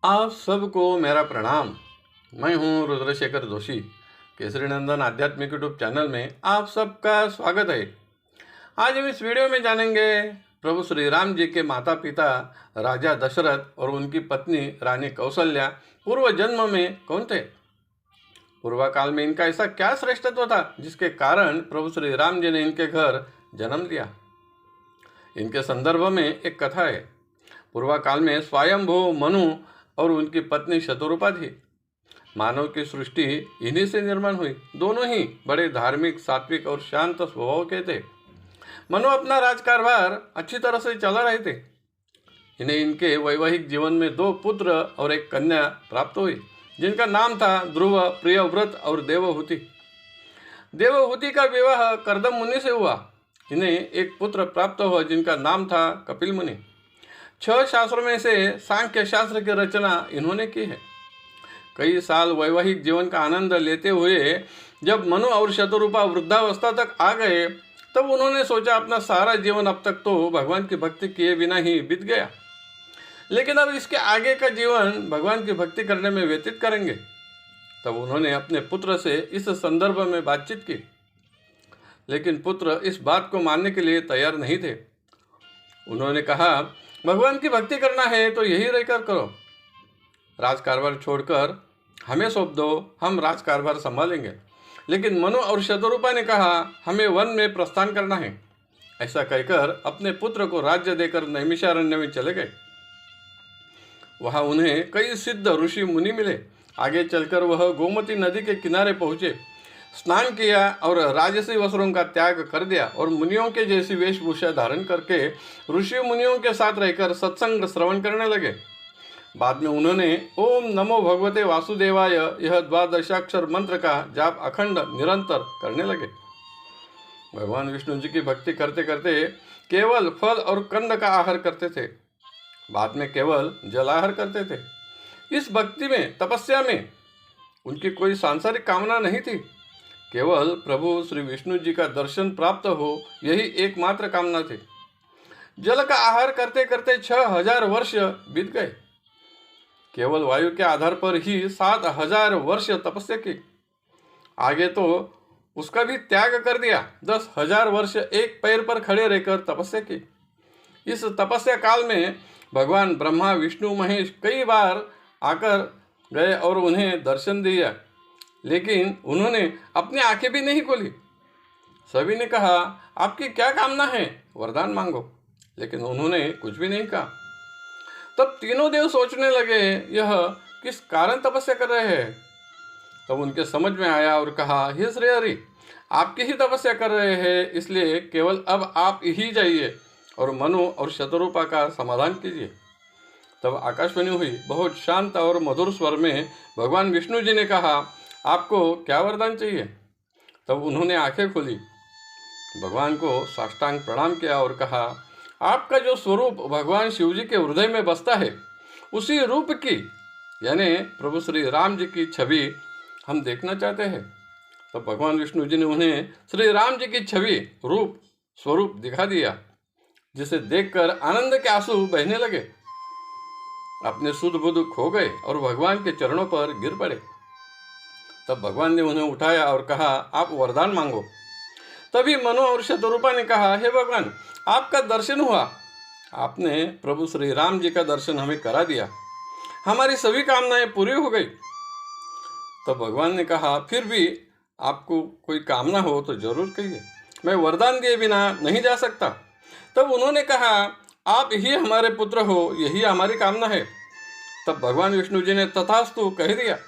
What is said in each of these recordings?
आप सबको मेरा प्रणाम। मैं हूं रुद्रशेखर जोशी। केसरी नंदन आध्यात्मिक यूट्यूब चैनल में आप सबका स्वागत है। आज हम इस वीडियो में जानेंगे प्रभु श्री राम जी के माता पिता राजा दशरथ और उनकी पत्नी रानी कौशल्या पूर्व जन्म में कौन थे। पूर्व काल में इनका ऐसा क्या श्रेष्ठत्व था जिसके कारण प्रभु श्री राम जी ने इनके घर जन्म लिया। इनके संदर्भ में एक कथा है। पूर्व काल में स्वयंभू मनु और उनकी पत्नी शतरूपा थी। मानव की सृष्टि इन्हीं से निर्माण हुई। दोनों ही बड़े धार्मिक, सात्विक और शांत स्वभाव के थे। मनु अपना राजकारभार अच्छी तरह से चला रहे थे। इन्हें इनके वैवाहिक जीवन में 2 पुत्र और एक कन्या प्राप्त हुई, जिनका नाम था ध्रुव, प्रियव्रत और देवहूति। देवहूति का विवाह कर्दम मुनि से हुआ। इन्हें एक पुत्र प्राप्त हुआ जिनका नाम था कपिल मुनि। 6 शास्त्रों में से सांख्य शास्त्र की रचना इन्होंने की है। कई साल वैवाहिक जीवन का आनंद लेते हुए जब मनु और शतरूपा वृद्धावस्था तक आ गए, तब उन्होंने सोचा अपना सारा जीवन अब तक तो भगवान की भक्ति किए बिना ही बीत गया, लेकिन अब इसके आगे का जीवन भगवान की भक्ति करने में व्यतीत करेंगे। तब उन्होंने अपने पुत्र से इस संदर्भ में बातचीत की, लेकिन पुत्र इस बात को मानने के लिए तैयार नहीं थे। उन्होंने कहा, भगवान की भक्ति करना है तो यही रहकर करो। राजकारभार छोड़कर हमें सौंप दो, हम राजकारभार संभालेंगे। लेकिन मनु और शतरूपा ने कहा, हमें वन में प्रस्थान करना है। ऐसा कहकर अपने पुत्र को राज्य देकर नैमिषारण्य में चले गए। वहां उन्हें कई सिद्ध ऋषि मुनि मिले। आगे चलकर वह गोमती नदी के किनारे पहुंचे, स्नान किया और राजसी वस्त्रों का त्याग कर दिया और मुनियों के जैसी वेशभूषा धारण करके ऋषि मुनियों के साथ रहकर सत्संग श्रवण करने लगे। बाद में उन्होंने ओम नमो भगवते वासुदेवाय यह 12 मंत्र का जाप अखंड निरंतर करने लगे। भगवान विष्णु जी की भक्ति करते करते केवल फल और कंद का आहार करते थे। बाद में केवल जलाहार करते थे। इस भक्ति में, तपस्या में उनकी कोई सांसारिक कामना नहीं थी। केवल प्रभु श्री विष्णु जी का दर्शन प्राप्त हो, यही एकमात्र कामना थी। जल का आहार करते करते 6000 वर्ष बीत गए। केवल वायु के आधार पर ही 7000 वर्ष तपस्या की। आगे तो उसका भी त्याग कर दिया। 10,000 वर्ष एक पैर पर खड़े रहकर तपस्या की। इस तपस्या काल में भगवान ब्रह्मा, विष्णु, महेश कई बार आकर गए और उन्हें दर्शन दिया, लेकिन उन्होंने अपनी आंखें भी नहीं खोली। सभी ने कहा, आपकी क्या कामना है, वरदान मांगो, लेकिन उन्होंने कुछ भी नहीं कहा। तब तीनों देव सोचने लगे, यह किस कारण तपस्या कर रहे हैं। तब उनके समझ में आया और कहा, हे श्री हरि, आपकी ही तपस्या कर रहे हैं, इसलिए केवल अब आप ही जाइए और मनु और शतरूपा का समाधान कीजिए। तब आकाशवाणी हुई। बहुत शांत और मधुर स्वर में भगवान विष्णु जी ने कहा, आपको क्या वरदान चाहिए। तब उन्होंने आंखें खोली, भगवान को साष्टांग प्रणाम किया और कहा, आपका जो स्वरूप भगवान शिव जी के हृदय में बसता है, उसी रूप की यानी प्रभु श्री राम जी की छवि हम देखना चाहते हैं। तब भगवान विष्णु जी ने उन्हें श्री राम जी की छवि, रूप, स्वरूप दिखा दिया, जिसे देखकर आनंद के आंसू बहने लगे। अपने सुध बुध खो गए और भगवान के चरणों पर गिर पड़े। तब भगवान ने उन्हें उठाया और कहा, आप वरदान मांगो। तभी मनु और शतरूपा ने कहा, हे भगवान, आपका दर्शन हुआ। आपने प्रभु श्री राम जी का दर्शन हमें करा दिया। हमारी सभी कामनाएं पूरी हो गई। तब भगवान ने कहा, फिर भी आपको कोई कामना हो तो जरूर कहिए, मैं वरदान दिए बिना नहीं जा सकता। तब उन्होंने कहा, आप ही हमारे पुत्र हो, यही हमारी कामना है। तब भगवान विष्णु जी ने तथास्तु कह दिया।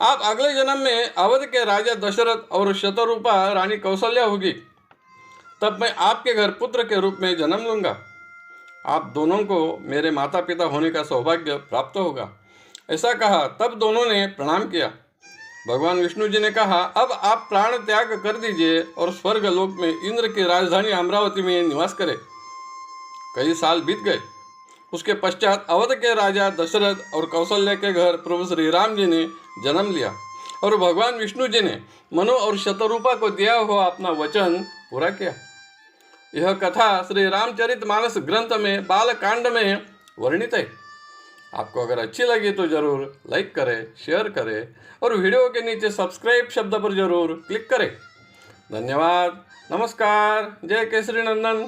आप अगले जन्म में अवध के राजा दशरथ और शतरूपा रानी कौशल्या होगी। तब मैं आपके घर पुत्र के रूप में जन्म लूंगा। आप दोनों को मेरे माता पिता होने का सौभाग्य प्राप्त होगा। ऐसा कहा। तब दोनों ने प्रणाम किया। भगवान विष्णु जी ने कहा, अब आप प्राण त्याग कर दीजिए और स्वर्ग लोक में इंद्र की राजधानी अमरावती में निवास करें। कई साल बीत गए। उसके पश्चात अवध के राजा दशरथ और कौशल्या के घर प्रभु श्री राम जी ने जन्म लिया और भगवान विष्णु जी ने मनु और शतरूपा को दिया हुआ अपना वचन पूरा किया। यह कथा श्री रामचरितमानस ग्रंथ में बाल कांड में वर्णित है। आपको अगर अच्छी लगी तो ज़रूर लाइक करें, शेयर करें और वीडियो के नीचे सब्सक्राइब शब्द पर ज़रूर क्लिक करें। धन्यवाद। नमस्कार। जय केसरी नंदन।